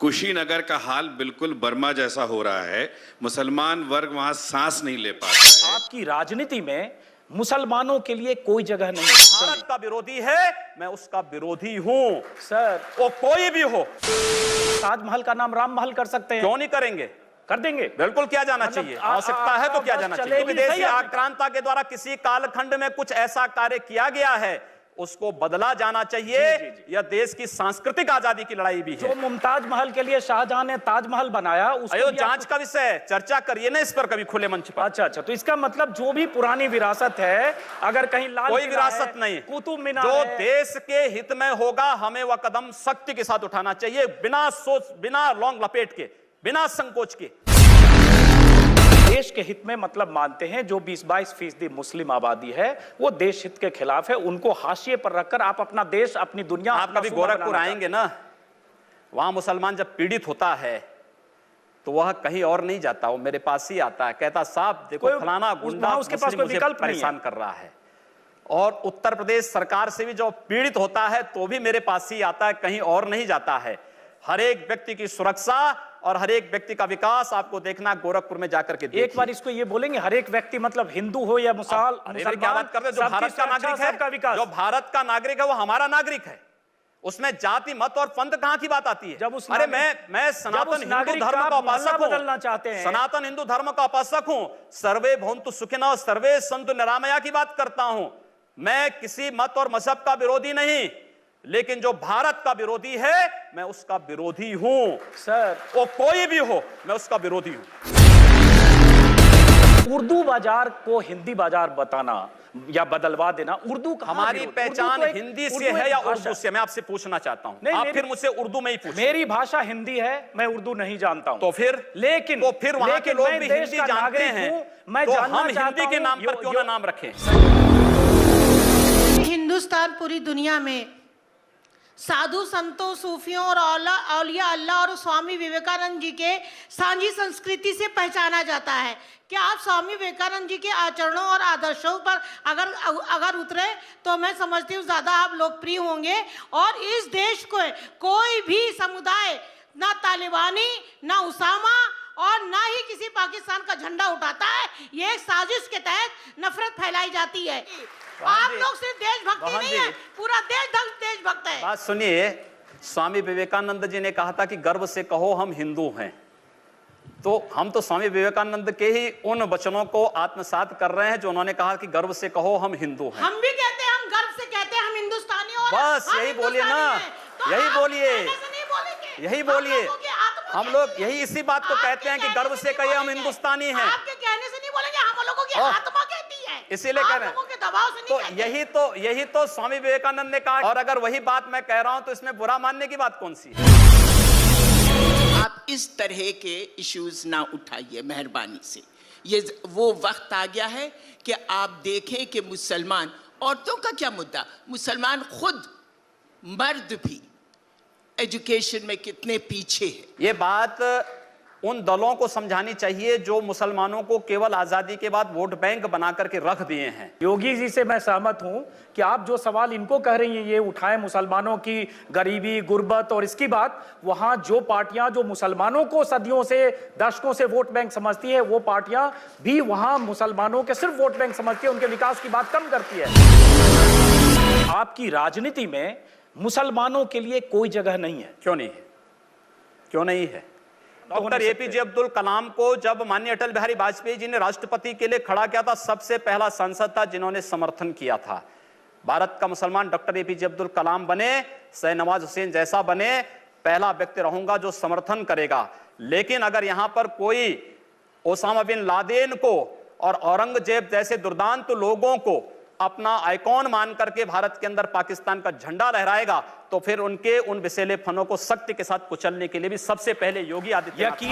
कुशीनगर का हाल बिल्कुल बर्मा जैसा हो रहा है। मुसलमान वर्ग वहां सांस नहीं ले पाता है। आपकी राजनीति में मुसलमानों के लिए कोई जगह नहीं है। भारत का विरोधी है, मैं उसका विरोधी हूं सर, वो कोई भी हो। ताजमहल का नाम राम महल कर सकते हैं। क्यों नहीं करेंगे? कर देंगे। बिल्कुल किया जाना चाहिए, आवश्यकता है तो किया जाना चाहिए। विदेशी आक्रांता के द्वारा किसी कालखंड में कुछ ऐसा कार्य किया गया है, उसको बदला जाना चाहिए। यह देश की सांस्कृतिक आजादी की लड़ाई भी है। जो मुमताज महल के लिए शाहजहां ने ताजमहल बनाया, उसको जांच का विषय है, चर्चा करिए ना इस पर कभी खुले मंच पर। अच्छा, तो इसका मतलब जो भी पुरानी विरासत है, अगर कहीं लाल कोई विरासत नहीं, कुतुब मीनार जो देश के हित में होगा हमें वह कदम सख्ती के साथ उठाना चाहिए, बिना सोच, बिना लौंग लपेट के, बिना संकोच के। देश के हित में मतलब मानते हैं जो 20-22% मुस्लिम आबादी है वो देश हित के खिलाफ है, उनको हाशिए पर रखकर आप अपना देश, अपनी दुनिया। आप कभी गोरखपुर आएंगे ना, वहां मुसलमान जब पीड़ित होता है तो वह कहीं और नहीं जाता, वो मेरे पास ही आता है, कहता साहब देखो फलाना गुंडा उसके पास कोई विकल्प परेशान कर रहा है। और उत्तर प्रदेश सरकार से भी जो पीड़ित होता है तो भी मेरे पास ही आता है, कहीं और नहीं जाता है। हर एक व्यक्ति की सुरक्षा और हर एक व्यक्ति का विकास आपको देखना गोरखपुर में जाकर के देखिए। एक बार इसको ये बोलेंगे, हर एक व्यक्ति मतलब हिंदू हो या मुसलमान, क्या बात करते हैं? जो भारत का नागरिक है, जो भारत का नागरिक है वो हमारा नागरिक है, उसमें जाति मत और पंथ कहां की बात आती है? जब अरे मैं सनातन हिंदू धर्म का उपासक बदलना चाहते हैं, सनातन हिंदू धर्म का उपासक हूं, सर्वे भवन्तु सुखिनः सर्वे सन्तु निरामया की बात करता हूं। मैं किसी मत और मजहब का विरोधी नहीं, लेकिन जो भारत का विरोधी है मैं उसका विरोधी हूं सर। वो कोई भी हो, मैं उसका विरोधी हूं। उर्दू बाजार को हिंदी बाजार बताना या बदलवा देना, उर्दू हमारी पहचान हिंदी से है या उर्दू से? मैं आपसे पूछना चाहता हूं, आप फिर मुझसे उर्दू में ही पूछिए। मेरी भाषा हिंदी है, मैं उर्दू नहीं जानता हूं। तो फिर वहां के लोग भी हिंदी जानते हैं, तो हम हिंदी के नाम पर क्यों ना नाम रखें? हिंदुस्तान पूरी दुनिया में साधु संतों, सूफियों और औलिया अल्लाह और स्वामी विवेकानंद जी के सांझी संस्कृति से पहचाना जाता है। क्या आप स्वामी विवेकानंद जी के आचरणों और आदर्शों पर अगर उतरे तो मैं समझती हूँ ज़्यादा आप लोकप्रिय होंगे। और इस देश को कोई भी समुदाय, ना तालिबानी, ना उसामा और ना ही किसी पाकिस्तान का झंडा उठाता है। ये एक साजिश के तहत नफरत फैलाई जाती है। आप लोग सिर्फ देशभक्ति नहीं है, पूरा देशभक्त है। बात सुनिए, स्वामी विवेकानंद जी ने कहा था कि गर्व से कहो हम हिंदू हैं, तो हम तो स्वामी विवेकानंद के ही उन वचनों को आत्मसात कर रहे हैं जो उन्होंने कहा कि गर्व से कहो हम हिंदू हैं। हम भी कहते हैं, हम गर्व से कहते हैं हम हिंदुस्तानी। और बस यही बोलिए ना, यही बोलिए, यही बोलिए। हम लोग यही इसी बात को कहते हैं कि गर्व से कहिए हम हिंदुस्तानी हैं। आपके कहने से नहीं बोलेंगे, हम लोगों की आत्मा कहती है, इसीलिए कह रहे हैं। तो यही तो स्वामी विवेकानंद ने कहा। और अगर वही बात मैं कह रहा हूं तो इसमें बुरा मानने की बात कौन सी है? आप इस तरह के इश्यूज ना उठाइए मेहरबानी से। ये वो वक्त आ गया है कि आप देखें कि मुसलमान, औरतों का क्या मुद्दा, मुसलमान खुद मर्द भी एजुकेशन में कितने पीछे है। ये बात उन दलों को समझानी चाहिए जो मुसलमानों को केवल आजादी के बाद वोट बैंक बना करके रख दिए हैं। योगी जी से मैं सहमत हूं कि आप जो सवाल इनको कह रही हैं, ये उठाएं मुसलमानों की गरीबी, गुर्बत और इसकी बात, वहां जो पार्टियां जो मुसलमानों को सदियों से, दशकों से वोट बैंक समझती है, वो पार्टियां भी वहां मुसलमानों के सिर्फ वोट बैंक समझती है, उनके विकास की बात कम करती है। आपकी राजनीति में मुसलमानों के लिए कोई जगह नहीं है। क्यों नहीं है? क्यों नहीं है? डॉक्टर एपीजे अब्दुल कलाम को जब माननीय अटल बिहारी वाजपेयी जी ने राष्ट्रपति के लिए खड़ा किया था, सबसे पहला सांसद था जिन्होंने समर्थन किया था। भारत का मुसलमान डॉक्टर एपीजे अब्दुल कलाम बने, शाहनवाज हुसैन जैसा बने, पहला व्यक्ति रहूंगा जो समर्थन करेगा। लेकिन अगर यहां पर कोई ओसामा बिन लादेन को और औरंगजेब जैसे दुर्दांत लोगों को अपना आइकॉन मान करके भारत के अंदर पाकिस्तान का झंडा लहराएगा, तो फिर उनके उन विषैले फनों को सख्ती के साथ कुचलने के लिए भी सबसे पहले योगी आदित्यनाथ।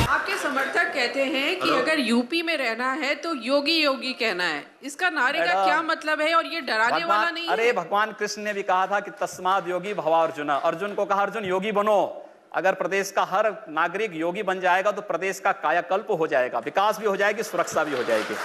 आपके समर्थक कहते हैं कि अगर यूपी में रहना है तो योगी योगी कहना है, इसका नारे का क्या मतलब है? और ये डराने वाला नहीं है? अरे भगवान कृष्ण ने भी कहा था कि तस्माद योगी भवा अर्जुन, अर्जुन को कहा अर्जुन योगी बनो। अगर प्रदेश का हर नागरिक योगी बन जाएगा तो प्रदेश का कायाकल्प हो जाएगा, विकास भी हो जाएगी, सुरक्षा भी हो जाएगी।